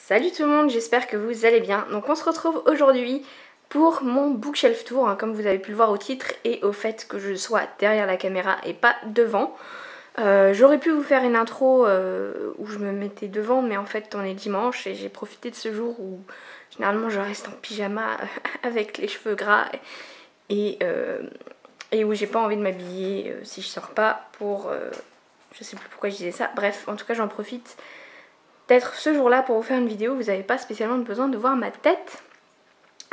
Salut tout le monde, j'espère que vous allez bien. Donc on se retrouve aujourd'hui pour mon bookshelf tour, hein, comme vous avez pu le voir au titre et au fait que je sois derrière la caméra et pas devant. J'aurais pu vous faire une intro où je me mettais devant, mais en fait on est dimanche et j'ai profité de ce jour où généralement je reste en pyjama avec les cheveux gras et où j'ai pas envie de m'habiller si je sors pas pour... je sais plus pourquoi je disais ça, bref, en tout cas j'en profite d'être ce jour-là pour vous faire une vidéo. Vous n'avez pas spécialement besoin de voir ma tête.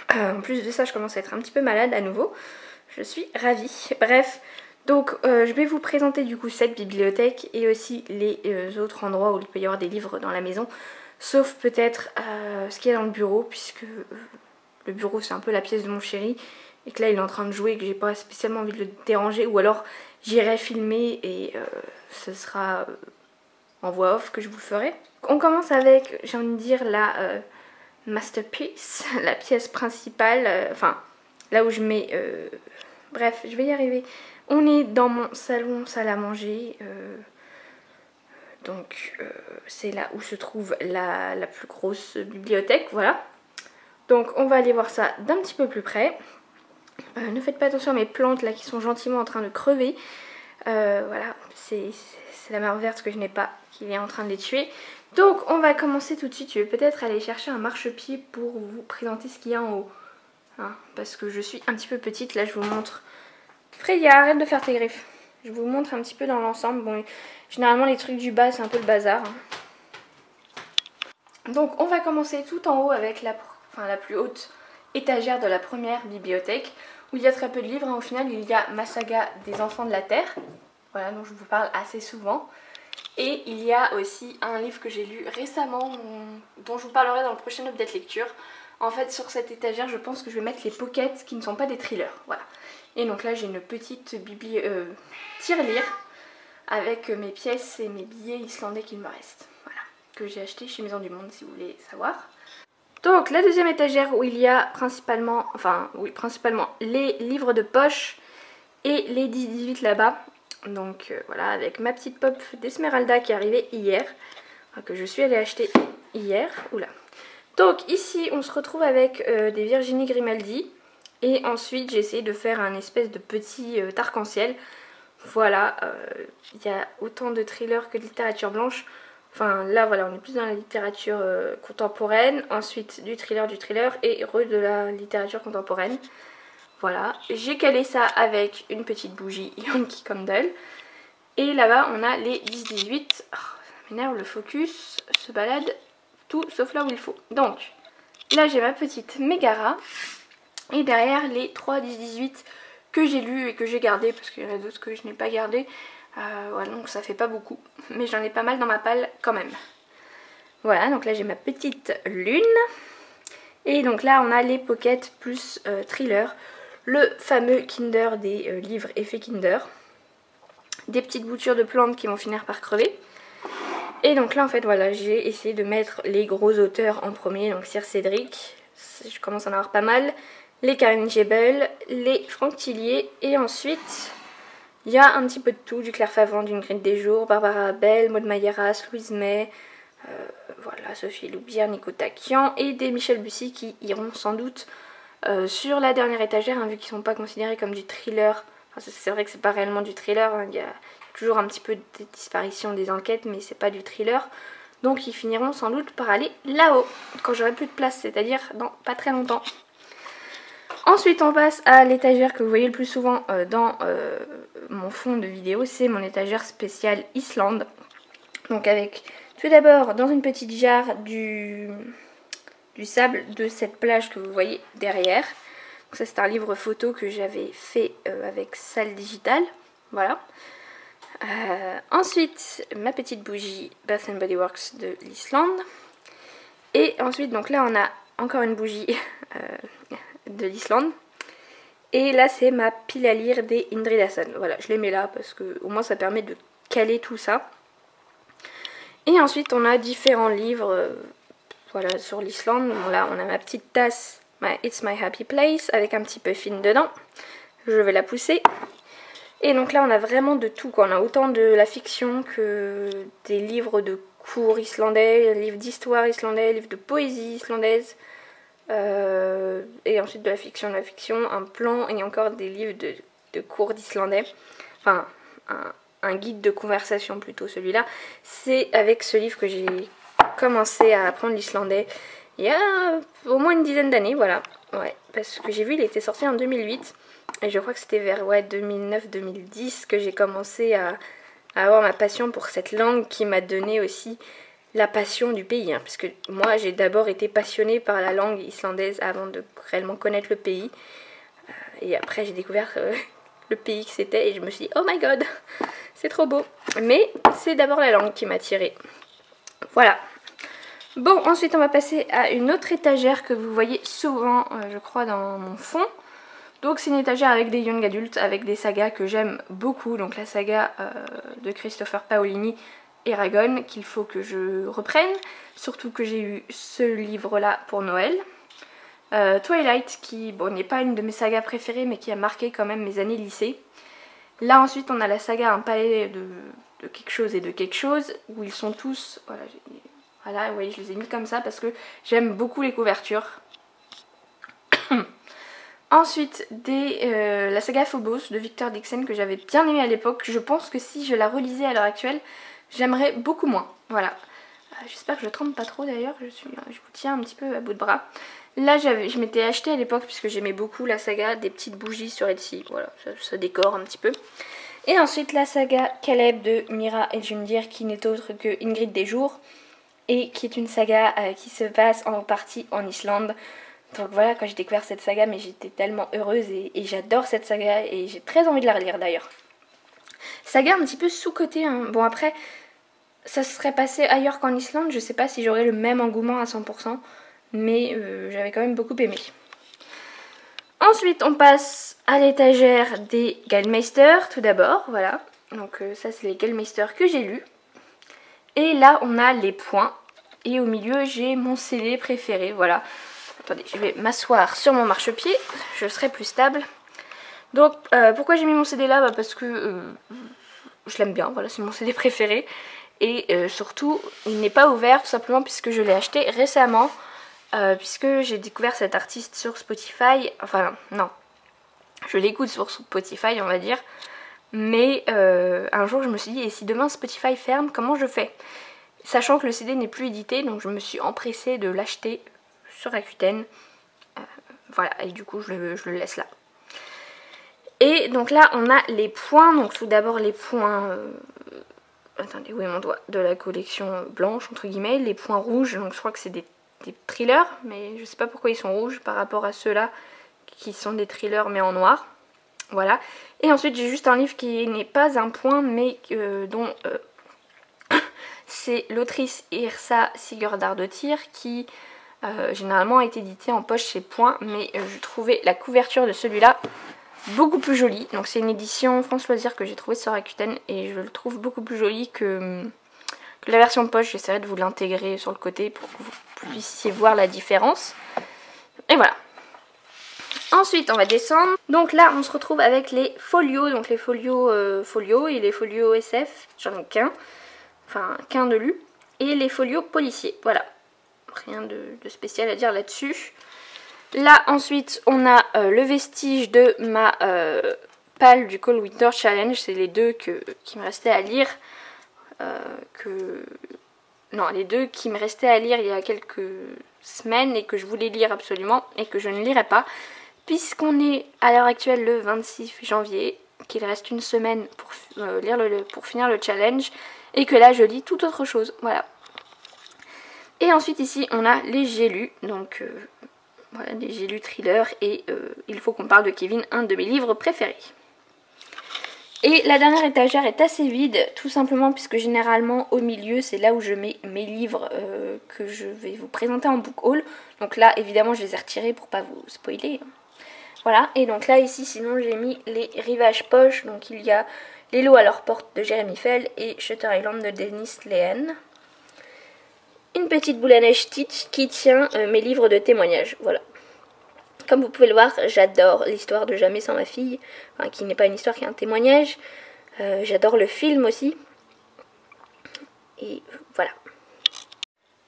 En plus de ça, je commence à être un petit peu malade à nouveau. Je suis ravie. Bref, donc je vais vous présenter du coup cette bibliothèque et aussi les autres endroits où il peut y avoir des livres dans la maison. Sauf peut-être ce qu'il y a dans le bureau, puisque le bureau c'est un peu la pièce de mon chéri. Et que là il est en train de jouer et que j'ai pas spécialement envie de le déranger. Ou alors j'irai filmer et ce sera en voix off que je vous le ferai. On commence avec, j'ai envie de dire, la masterpiece, la pièce principale, enfin là où je mets... bref, je vais y arriver. On est dans mon salon, salle à manger, donc c'est là où se trouve la plus grosse bibliothèque, voilà. Donc on va aller voir ça d'un petit peu plus près. Ne faites pas attention à mes plantes là qui sont gentiment en train de crever. Voilà, c'est la mer verte que je n'ai pas qui est en train de les tuer. Donc on va commencer tout de suite. Je vais peut-être aller chercher un marchepied pour vous présenter ce qu'il y a en haut. Hein, parce que je suis un petit peu petite. Là je vous montre. Freya, arrête de faire tes griffes. Je vous montre un petit peu dans l'ensemble. Bon, généralement les trucs du bas c'est un peu le bazar. Hein. Donc on va commencer tout en haut avec la plus haute étagère de la première bibliothèque. Où il y a très peu de livres. Hein. Au final il y a ma saga des enfants de la Terre. Voilà, dont je vous parle assez souvent. Et il y a aussi un livre que j'ai lu récemment, dont je vous parlerai dans le prochain update lecture. En fait, sur cette étagère, je pense que je vais mettre les pockets qui ne sont pas des thrillers. Voilà. Et donc là, j'ai une petite tirelire avec mes pièces et mes billets islandais qu'il me reste. Voilà. Que j'ai acheté chez Maison du Monde, si vous voulez savoir. Donc, la deuxième étagère où il y a principalement les livres de poche et les 10-18 là-bas. Donc voilà, avec ma petite pop d'Esmeralda qui est arrivée hier, que je suis allée acheter hier. Oula. Donc ici on se retrouve avec des Virginie Grimaldi. Et ensuite j'ai essayé de faire un espèce de petit arc-en-ciel. Voilà, il y a autant de thrillers que de littérature blanche. Enfin là voilà, on est plus dans la littérature contemporaine. Ensuite du thriller et de la littérature contemporaine. Voilà, j'ai calé ça avec une petite bougie Yankee Candle. Et là-bas, on a les 10-18. Oh, ça m'énerve, le focus se balade tout sauf là où il faut. Donc, là, j'ai ma petite Megara. Et derrière, les 3 10-18 que j'ai lus et que j'ai gardés, parce qu'il y en a d'autres que je n'ai pas gardés. Voilà, donc ça fait pas beaucoup. Mais j'en ai pas mal dans ma palle quand même. Voilà, donc là, j'ai ma petite lune. Et donc là, on a les pockets plus thriller. Le fameux Kinder des livres effet Kinder. Des petites boutures de plantes qui vont finir par crever. Et donc là en fait voilà, j'ai essayé de mettre les gros auteurs en premier. Donc Sir Cédric, je commence à en avoir pas mal. Les Karen Jebel, les Franck Tillier. Et ensuite il y a un petit peu de tout. Du Claire Favant, d'une Grille des Jours, Barbara Abel, Maud Mayeras, Louise May. Voilà, Sophie Loubière, Nico Takian. Et des Michel Bussy qui iront sans doute sur la dernière étagère, hein, vu qu'ils ne sont pas considérés comme du thriller. Enfin, c'est vrai que c'est pas réellement du thriller, hein. Il y a toujours un petit peu de disparition des enquêtes, mais c'est pas du thriller. Donc ils finiront sans doute par aller là-haut, quand j'aurai plus de place, c'est-à-dire dans pas très longtemps. Ensuite on passe à l'étagère que vous voyez le plus souvent dans mon fond de vidéo, c'est mon étagère spéciale Islande. Donc avec tout d'abord dans une petite jarre du sable de cette plage que vous voyez derrière. Donc ça c'est un livre photo que j'avais fait avec salle digitale. Voilà. Ensuite ma petite bougie Bath & Body Works de l'Islande. Et ensuite donc là on a encore une bougie de l'Islande. Et là c'est ma pile à lire des Indridason. Voilà, je les mets là parce que au moins ça permet de caler tout ça. Et ensuite on a différents livres voilà, sur l'Islande. Bon, là on a ma petite tasse It's My Happy Place avec un petit puffin dedans. Je vais la pousser. Et donc là on a vraiment de tout, quoi. On a autant de la fiction que des livres de cours islandais, livres d'histoire islandais, livres de poésie islandaise, et ensuite de la fiction, un plan et encore des livres de cours d'islandais, enfin un guide de conversation plutôt celui-là. C'est avec ce livre que j'ai commencé à apprendre l'islandais il y a au moins une dizaine d'années, voilà, ouais, parce que j'ai vu il était sorti en 2008 et je crois que c'était vers 2009-2010 que j'ai commencé à avoir ma passion pour cette langue qui m'a donné aussi la passion du pays, hein, parce que moi j'ai d'abord été passionnée par la langue islandaise avant de réellement connaître le pays, et après j'ai découvert le pays que c'était et je me suis dit oh my god, c'est trop beau, mais c'est d'abord la langue qui m'a attirée. Voilà. Bon, ensuite on va passer à une autre étagère que vous voyez souvent, je crois, dans mon fond. Donc c'est une étagère avec des young adultes, avec des sagas que j'aime beaucoup, donc la saga de Christopher Paolini, Eragon, qu'il faut que je reprenne, surtout que j'ai eu ce livre-là pour Noël. Twilight, qui bon, n'est pas une de mes sagas préférées, mais qui a marqué quand même mes années lycée. Là ensuite on a la saga Un palais de quelque chose et de quelque chose, où ils sont tous... Voilà, oui, je les ai mis comme ça parce que j'aime beaucoup les couvertures. Ensuite, la saga Phobos de Victor Dixon que j'avais bien aimé à l'époque. Je pense que si je la relisais à l'heure actuelle, j'aimerais beaucoup moins. Voilà. J'espère que je ne trempe pas trop d'ailleurs, je vous tiens un petit peu à bout de bras. Là, je m'étais acheté à l'époque puisque j'aimais beaucoup la saga des petites bougies sur Etsy. Voilà, ça décore un petit peu. Et ensuite, la saga Caleb de Mira et Jundir qui n'est autre que Ingrid des Jours. Et qui est une saga qui se passe en partie en Islande. Donc voilà, quand j'ai découvert cette saga, mais j'étais tellement heureuse et j'adore cette saga et j'ai très envie de la relire d'ailleurs. Saga un petit peu sous-cotée, hein. Bon après, ça se serait passé ailleurs qu'en Islande, je sais pas si j'aurais le même engouement à 100%, mais j'avais quand même beaucoup aimé. Ensuite, on passe à l'étagère des Gallmeister, tout d'abord, voilà. Donc ça, c'est les Gallmeister que j'ai lus. Et là, on a les points, et au milieu, j'ai mon CD préféré, voilà. Attendez, je vais m'asseoir sur mon marchepied, je serai plus stable. Donc, pourquoi j'ai mis mon CD là? Parce que je l'aime bien, voilà, c'est mon CD préféré. Et surtout, il n'est pas ouvert tout simplement puisque je l'ai acheté récemment. Puisque j'ai découvert cet artiste sur Spotify. Enfin, non, je l'écoute sur Spotify, on va dire. Mais un jour, je me suis dit, et si demain Spotify ferme, comment je fais? Sachant que le CD n'est plus édité, donc je me suis empressée de l'acheter sur Rakuten. Voilà, et du coup, je le laisse là. Et donc là, on a les points. Donc tout d'abord, les points... attendez, où est mon doigt? De la collection blanche, entre guillemets. Les points rouges, donc je crois que c'est des thrillers, mais je sais pas pourquoi ils sont rouges par rapport à ceux-là qui sont des thrillers mais en noir. Voilà. Et ensuite, j'ai juste un livre qui n'est pas un point, mais dont... c'est l'autrice Yrsa Sigurdardóttir qui généralement a été édité en poche chez Point, mais je trouvais la couverture de celui-là beaucoup plus jolie. Donc c'est une édition France Loisirs que j'ai trouvée sur Rakuten et je le trouve beaucoup plus joli que la version poche. J'essaierai de vous l'intégrer sur le côté pour que vous puissiez voir la différence. Et voilà. Ensuite on va descendre. Donc là on se retrouve avec les folios. Donc les folios folio et les folios SF. J'en ai qu'un. Enfin qu'un de lu. Et les folios policiers. Voilà. Rien de spécial à dire là-dessus. Là ensuite on a le vestige de ma palle du Cold Winter Challenge. C'est les deux qui me restaient à lire. Non, les deux qui me restaient à lire il y a quelques semaines et que je voulais lire absolument et que je ne lirai pas. Puisqu'on est à l'heure actuelle le 26 janvier, qu'il reste une semaine pour finir le challenge et que là je lis tout autre chose. Voilà. Et ensuite ici on a les J'ai lus, donc voilà, les J'ai lus thrillers et il faut qu'on parle de Kevin, un de mes livres préférés. Et la dernière étagère est assez vide, tout simplement puisque généralement au milieu c'est là où je mets mes livres que je vais vous présenter en book haul. Donc là évidemment je les ai retirés pour pas vous spoiler. Voilà, et donc là ici sinon j'ai mis les rivages poche, donc il y a Les lots à leur porte de Jérémy Fell et Shutter Island de Dennis Lehane. Une petite boule à neige Stitch qui tient mes livres de témoignages, voilà. Comme vous pouvez le voir, j'adore l'histoire de Jamais sans ma fille, enfin, qui n'est pas une histoire, qui est un témoignage. J'adore le film aussi. Et voilà.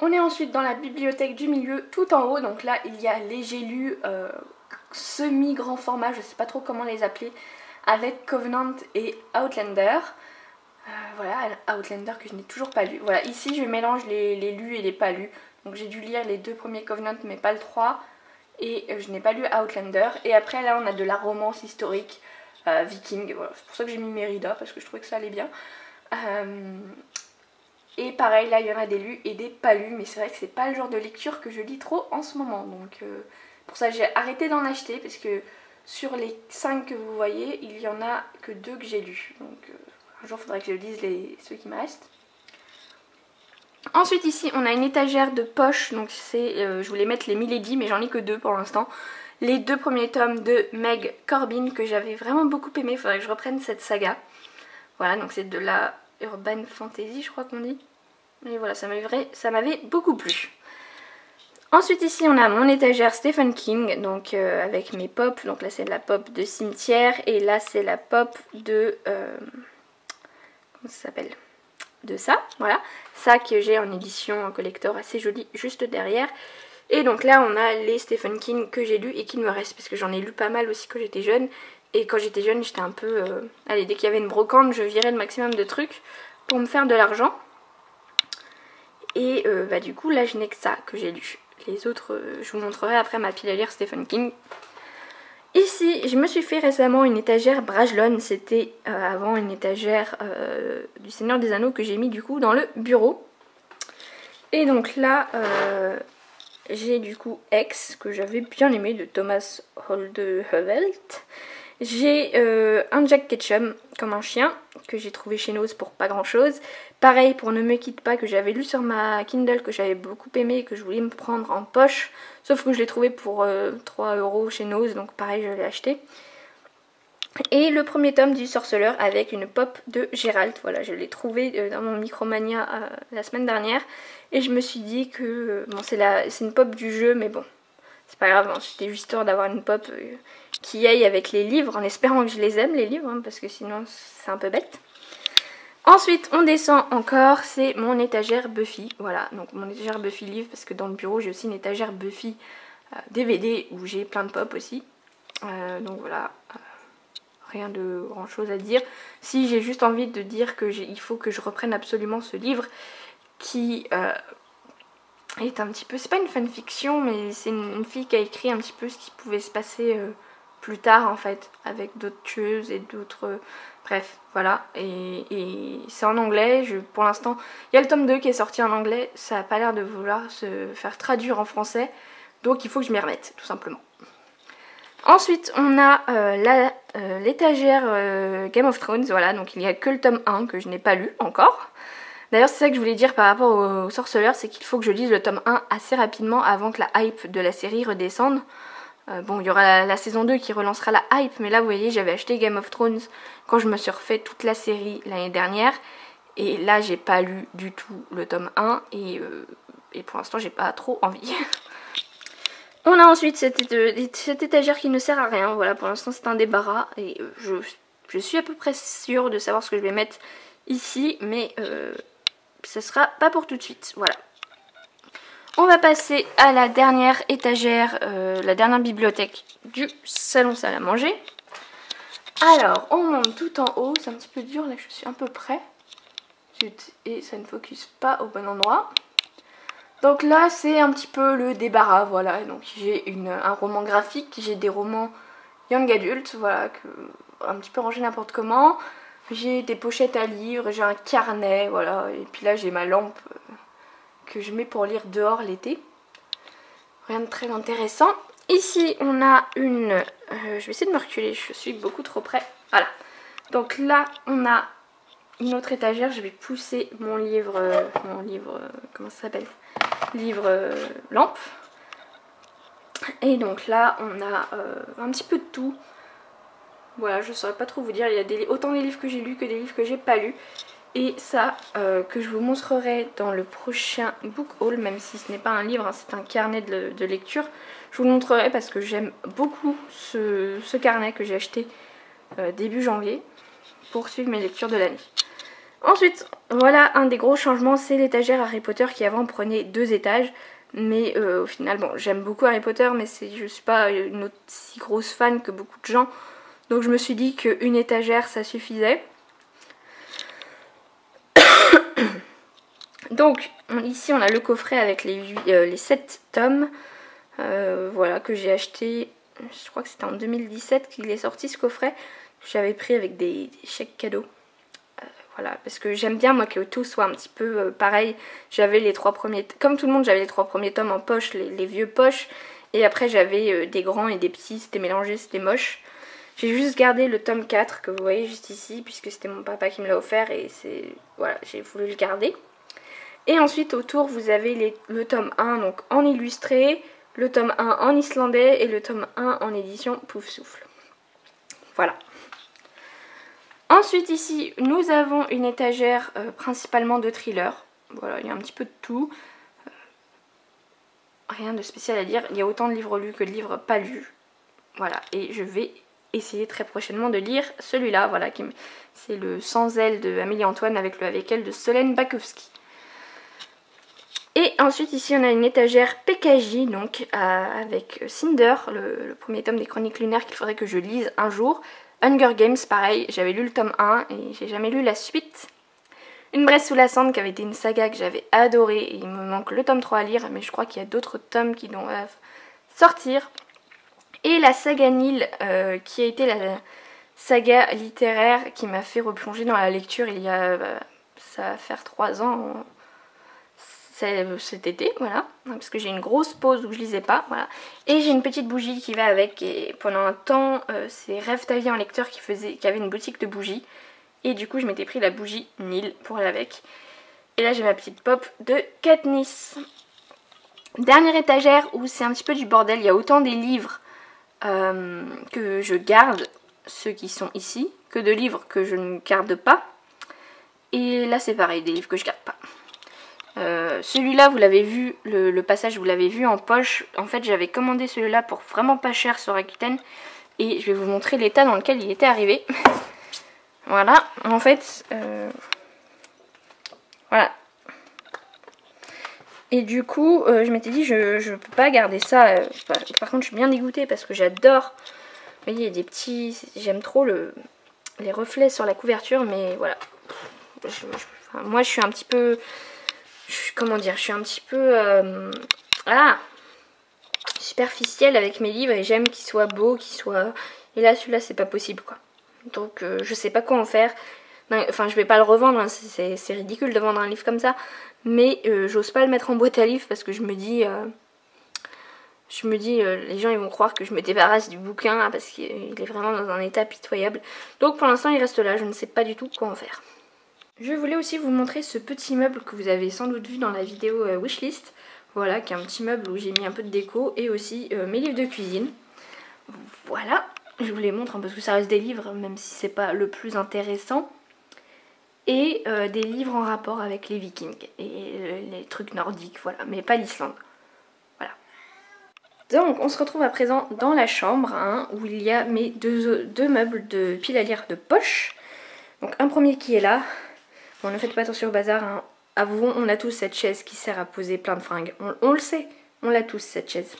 On est ensuite dans la bibliothèque du milieu tout en haut, donc là il y a les j'ai lus semi grand format, je sais pas trop comment les appeler, avec Covenant et Outlander. Voilà, Outlander que je n'ai toujours pas lu. Voilà, ici je mélange les lus et les pas lus. Donc j'ai dû lire les 2 premiers Covenant mais pas le 3. Et je n'ai pas lu Outlander. Et après là on a de la romance historique viking. Voilà, c'est pour ça que j'ai mis Mérida parce que je trouvais que ça allait bien. Et pareil là il y en a des lus et des pas lus. Mais c'est vrai que c'est pas le genre de lecture que je lis trop en ce moment. Donc pour ça j'ai arrêté d'en acheter parce que sur les 5 que vous voyez il y en a que 2 que j'ai lus. Donc un jour il faudrait que je lise ceux qui me restent. Ensuite ici on a une étagère de poche, donc c'est, je voulais mettre les Milady mais j'en ai que 2 pour l'instant. Les 2 premiers tomes de Meg Corbin que j'avais vraiment beaucoup aimé, il faudrait que je reprenne cette saga. Voilà, donc c'est de la urban fantasy je crois qu'on dit. Mais voilà, ça m'avait beaucoup plu. Ensuite ici on a mon étagère Stephen King, donc avec mes pop, donc là c'est de la pop de cimetière et là c'est la pop de... comment ça s'appelle ? De ça, voilà, ça que j'ai en édition en collector assez joli juste derrière. Et donc là on a les Stephen King que j'ai lus et qu'il me reste parce que j'en ai lu pas mal aussi quand j'étais jeune. Et quand j'étais jeune j'étais un peu... allez, dès qu'il y avait une brocante je virais le maximum de trucs pour me faire de l'argent. Et bah du coup là je n'ai que ça que j'ai lu. Les autres je vous montrerai après ma pile à lire Stephen King. Ici, je me suis fait récemment une étagère Brajlon, c'était avant une étagère du Seigneur des Anneaux que j'ai mis du coup dans le bureau. Et donc là, j'ai du coup X, que j'avais bien aimé, de Thomas Holdehuvelt. J'ai un Jack Ketchum, comme un chien, que j'ai trouvé chez Nose pour pas grand chose. Pareil pour Ne me quitte pas, que j'avais lu sur ma Kindle, que j'avais beaucoup aimé et que je voulais me prendre en poche. Sauf que je l'ai trouvé pour 3 € chez Nose, donc pareil je l'ai acheté. Et le premier tome du Sorceleur avec une pop de Gérald. Voilà, je l'ai trouvé dans mon Micromania la semaine dernière. Et je me suis dit que, bon c'est une pop du jeu, mais bon, c'est pas grave, hein, c'était juste histoire d'avoir une pop qui aille avec les livres, en espérant que je les aime les livres, hein, parce que sinon c'est un peu bête. Ensuite on descend encore, c'est mon étagère Buffy, voilà, donc mon étagère Buffy livre, parce que dans le bureau j'ai aussi une étagère Buffy DVD où j'ai plein de pop aussi, donc voilà, rien de grand chose à dire. Si j'ai juste envie de dire que il faut que je reprenne absolument ce livre qui est un petit peu, c'est pas une fanfiction mais c'est une fille qui a écrit un petit peu ce qui pouvait se passer plus tard en fait, avec d'autres tueuses et d'autres... bref, voilà, et c'est en anglais, pour l'instant, il y a le tome 2 qui est sorti en anglais, ça n'a pas l'air de vouloir se faire traduire en français, donc il faut que je m'y remette, tout simplement. Ensuite, on a l'étagère Game of Thrones, voilà, donc il n'y a que le tome 1 que je n'ai pas lu encore. D'ailleurs, c'est ça que je voulais dire par rapport au Sorceleur, c'est qu'il faut que je lise le tome 1 assez rapidement avant que la hype de la série redescende. Bon, il y aura la saison 2 qui relancera la hype, mais là vous voyez j'avais acheté Game of Thrones quand je me suis refait toute la série l'année dernière, et là j'ai pas lu du tout le tome 1 et pour l'instant j'ai pas trop envie. On a ensuite cette étagère qui ne sert à rien, voilà, pour l'instant c'est un débarras et je suis à peu près sûre de savoir ce que je vais mettre ici, mais ce sera pas pour tout de suite, voilà. On va passer à la dernière étagère, la dernière bibliothèque du salon salle à manger. Alors, on monte tout en haut, c'est un petit peu dur, là je suis un peu près. Et ça ne focus pas au bon endroit. Donc là c'est un petit peu le débarras, voilà. Donc j'ai un roman graphique, j'ai des romans young adult, voilà, un petit peu rangé n'importe comment. J'ai des pochettes à livres, j'ai un carnet, voilà. Et puis là j'ai ma lampe... que je mets pour lire dehors l'été. Rien de très intéressant. Ici on a une... je vais essayer de me reculer, je suis beaucoup trop près. Voilà. Donc là on a une autre étagère, je vais pousser mon livre... comment ça s'appelle? Livre lampe. Et donc là on a un petit peu de tout. Voilà, je saurais pas trop vous dire, il y a autant des livres que j'ai lus que des livres que j'ai pas lus. Et ça, que je vous montrerai dans le prochain book haul, même si ce n'est pas un livre, hein, c'est un carnet de lecture. Je vous le montrerai parce que j'aime beaucoup ce carnet que j'ai acheté début janvier pour suivre mes lectures de l'année. Ensuite, voilà un des gros changements, c'est l'étagère Harry Potter qui avant prenait 2 étages. Mais au final, bon, j'aime beaucoup Harry Potter, mais je suis pas une aussi grosse fan que beaucoup de gens. Donc je me suis dit qu'une étagère, ça suffisait. Donc ici, on a le coffret avec les 7 tomes. Voilà, que j'ai acheté, je crois que c'était en 2017 qu'il est sorti ce coffret. J'avais pris avec des chèques cadeaux. Voilà, parce que j'aime bien moi que tout soit un petit peu pareil. J'avais les 3 premiers, comme tout le monde, j'avais les 3 premiers tomes en poche, les vieux poches. Et après j'avais des grands et des petits, c'était mélangé, c'était moche. J'ai juste gardé le tome 4 que vous voyez juste ici, puisque c'était mon papa qui me l'a offert et voilà, j'ai voulu le garder. Et ensuite autour vous avez le tome 1 donc en illustré, le tome 1 en islandais et le tome 1 en édition Pouf Souffle. Voilà. Ensuite ici nous avons une étagère principalement de thrillers. Voilà, il y a un petit peu de tout. Rien de spécial à dire. Il y a autant de livres lus que de livres pas lus. Voilà, et je vais essayer très prochainement de lire celui-là. Voilà, c'est le Sans elle de Amélie Antoine avec le Avec elle de Solène Bakowski. Et ensuite ici on a une étagère PKJ donc avec Cinder, le premier tome des Chroniques lunaires qu'il faudrait que je lise un jour. Hunger Games pareil, j'avais lu le tome 1 et j'ai jamais lu la suite. Une Bresse sous la cendre qui avait été une saga que j'avais adorée et il me manque le tome 3 à lire mais je crois qu'il y a d'autres tomes qui doivent sortir. Et la saga Nil qui a été la saga littéraire qui m'a fait replonger dans la lecture il y a, ça va faire 3 ans cet été, voilà, parce que j'ai une grosse pause où je lisais pas, voilà. Et j'ai une petite bougie qui va avec, et pendant un temps, c'est Rêve ta vie en lecteur qui avait une boutique de bougies, et du coup je m'étais pris la bougie Nil pour aller avec. Et là j'ai ma petite pop de Katniss. Dernière étagère où c'est un petit peu du bordel, il y a autant des livres que je garde, ceux qui sont ici, que de livres que je ne garde pas. Et là c'est pareil, des livres que je garde pas. Celui-là vous l'avez vu, le passage vous l'avez vu en poche. En fait j'avais commandé celui-là pour vraiment pas cher sur Rakuten. Et je vais vous montrer l'état dans lequel il était arrivé. Voilà, en fait voilà. Et du coup je m'étais dit je peux pas garder ça. Par contre je suis bien dégoûtée parce que j'adore. Vous voyez il y a des petits, j'aime trop les reflets sur la couverture. Mais voilà, moi je suis un petit peu... Comment dire, je suis un petit peu superficielle avec mes livres et j'aime qu'ils soient beaux, qu'ils soient... Et là celui-là c'est pas possible quoi. Donc je sais pas quoi en faire. Enfin je vais pas le revendre, hein. C'est ridicule de vendre un livre comme ça. Mais j'ose pas le mettre en boîte à livres parce que je me dis les gens ils vont croire que je me débarrasse du bouquin hein, parce qu'il est vraiment dans un état pitoyable. Donc pour l'instant il reste là, je ne sais pas du tout quoi en faire. Je voulais aussi vous montrer ce petit meuble que vous avez sans doute vu dans la vidéo wishlist. Voilà, qui est un petit meuble où j'ai mis un peu de déco et aussi mes livres de cuisine. Voilà, je vous les montre hein, parce que ça reste des livres même si c'est pas le plus intéressant. Et des livres en rapport avec les Vikings et les trucs nordiques, voilà, mais pas l'Islande. Voilà. Donc on se retrouve à présent dans la chambre hein, où il y a mes deux meubles de pile à lire de poche. Donc un premier qui est là. Bon, ne faites pas attention au bazar, hein. Avouons, on a tous cette chaise qui sert à poser plein de fringues. On le sait, on l'a tous cette chaise.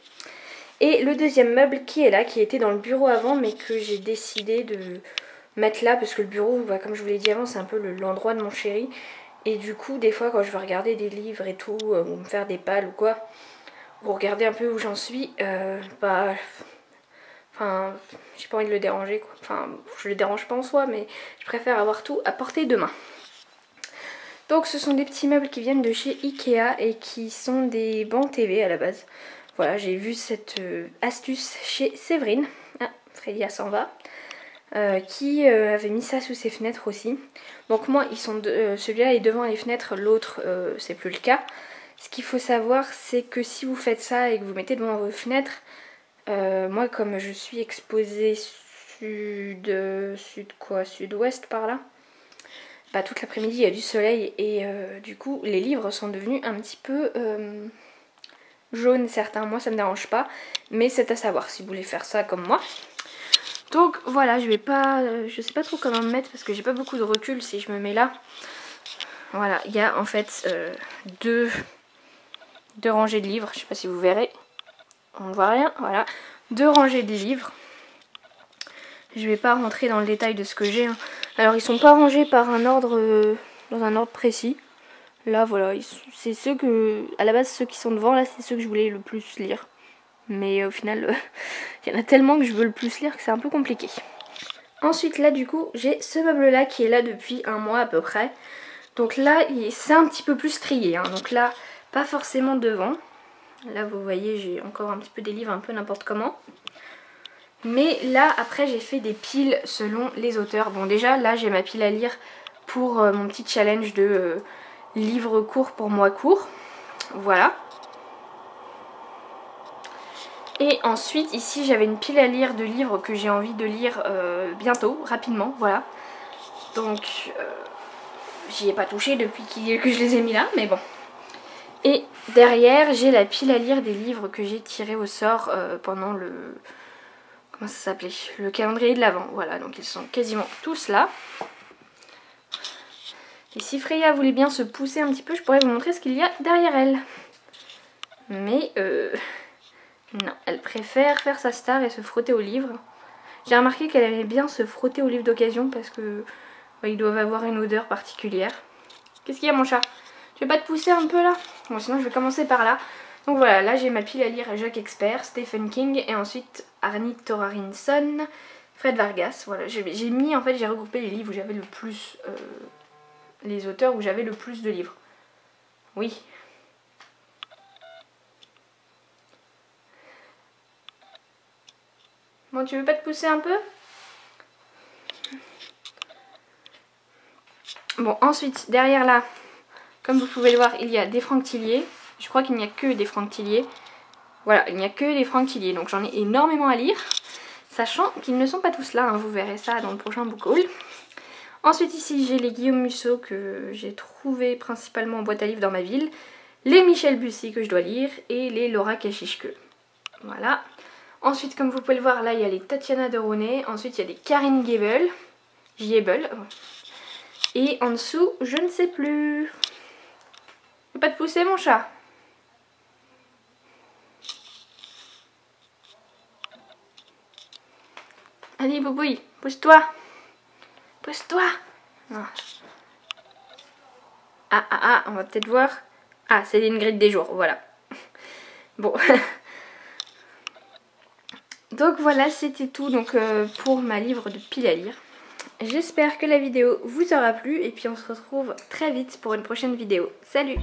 Et le deuxième meuble qui est là, qui était dans le bureau avant, mais que j'ai décidé de mettre là, parce que le bureau, bah, comme je vous l'ai dit avant, c'est un peu l'endroit de mon chéri. Et du coup, des fois, quand je veux regarder des livres et tout, ou me faire des pales ou quoi, ou regarder un peu où j'en suis, bah... Enfin, j'ai pas envie de le déranger, quoi. Enfin, je le dérange pas en soi, mais je préfère avoir tout à portée de main. Donc ce sont des petits meubles qui viennent de chez Ikea et qui sont des bancs TV à la base. Voilà, j'ai vu cette astuce chez Séverine, ah, Frélia s'en va, qui avait mis ça sous ses fenêtres aussi. Donc moi, celui-là est devant les fenêtres, l'autre c'est plus le cas. Ce qu'il faut savoir, c'est que si vous faites ça et que vous mettez devant vos fenêtres, moi comme je suis exposée sud-ouest par là, bah, toute l'après-midi il y a du soleil et du coup les livres sont devenus un petit peu jaunes certains. Moi ça me dérange pas, mais c'est à savoir si vous voulez faire ça comme moi. Donc voilà, je sais pas trop comment me mettre parce que j'ai pas beaucoup de recul si je me mets là. Voilà, il y a en fait deux rangées de livres. Je sais pas si vous verrez. On ne voit rien, voilà. 2 rangées de livres. Je vais pas rentrer dans le détail de ce que j'ai. Hein. Alors ils sont pas rangés par un ordre, dans un ordre précis. Là voilà, c'est ceux que, à la base ceux qui sont devant là, c'est ceux que je voulais le plus lire. Mais au final, il y en a tellement que je veux le plus lire que c'est un peu compliqué. Ensuite là du coup, j'ai ce meuble là qui est là depuis 1 mois à peu près. Donc là, c'est un petit peu plus trié. Hein. Donc là, pas forcément devant. Là vous voyez, j'ai encore un petit peu des livres un peu n'importe comment. Mais là après j'ai fait des piles selon les auteurs. Bon déjà là j'ai ma pile à lire pour mon petit challenge de livres courts pour mois courts. Voilà. Et ensuite ici j'avais une pile à lire de livres que j'ai envie de lire bientôt, rapidement, voilà. Donc j'y ai pas touché depuis que je les ai mis là, mais bon. Et derrière j'ai la pile à lire des livres que j'ai tirés au sort pendant le... Comment ça s'appelait? Le calendrier de l'Avent. Voilà, donc ils sont quasiment tous là. Et si Freya voulait bien se pousser un petit peu, je pourrais vous montrer ce qu'il y a derrière elle. Mais non, elle préfère faire sa star et se frotter aux livres. J'ai remarqué qu'elle aimait bien se frotter aux livres d'occasion parce que ils doivent avoir une odeur particulière. Qu'est-ce qu'il y a mon chat? Tu veux pas te pousser un peu là? Bon sinon je vais commencer par là. Donc voilà, là j'ai ma pile à lire Jacques Expert, Stephen King et ensuite Arnie Torarinson, Fred Vargas. Voilà, j'ai mis en fait, j'ai regroupé les livres où j'avais le plus, les auteurs où j'avais le plus de livres. Oui. Bon, tu veux pas te pousser un peu? Bon, ensuite, derrière là, comme vous pouvez le voir, il y a des Franck Tillier. Je crois qu'il n'y a que des Franck Tillier. Voilà, il n'y a que des Franck Tillier, donc j'en ai énormément à lire. Sachant qu'ils ne sont pas tous là, hein, vous verrez ça dans le prochain book haul. Ensuite ici j'ai les Guillaume Musso que j'ai trouvé principalement en boîte à livres dans ma ville. Les Michel Bussy que je dois lire et les Laura Kachishke. Voilà. Ensuite comme vous pouvez le voir là il y a les Tatiana de Ronay. Ensuite il y a des Karine Giebel. Et en dessous je ne sais plus. Tu veux pas te pousser mon chat? Allez Boubouille, pousse-toi. Pousse-toi. Ah, on va peut-être voir. Ah, c'est l'Ingrid des jours, voilà. Bon. Donc voilà, c'était tout donc, pour ma livre de pile à lire. J'espère que la vidéo vous aura plu et puis on se retrouve très vite pour une prochaine vidéo. Salut!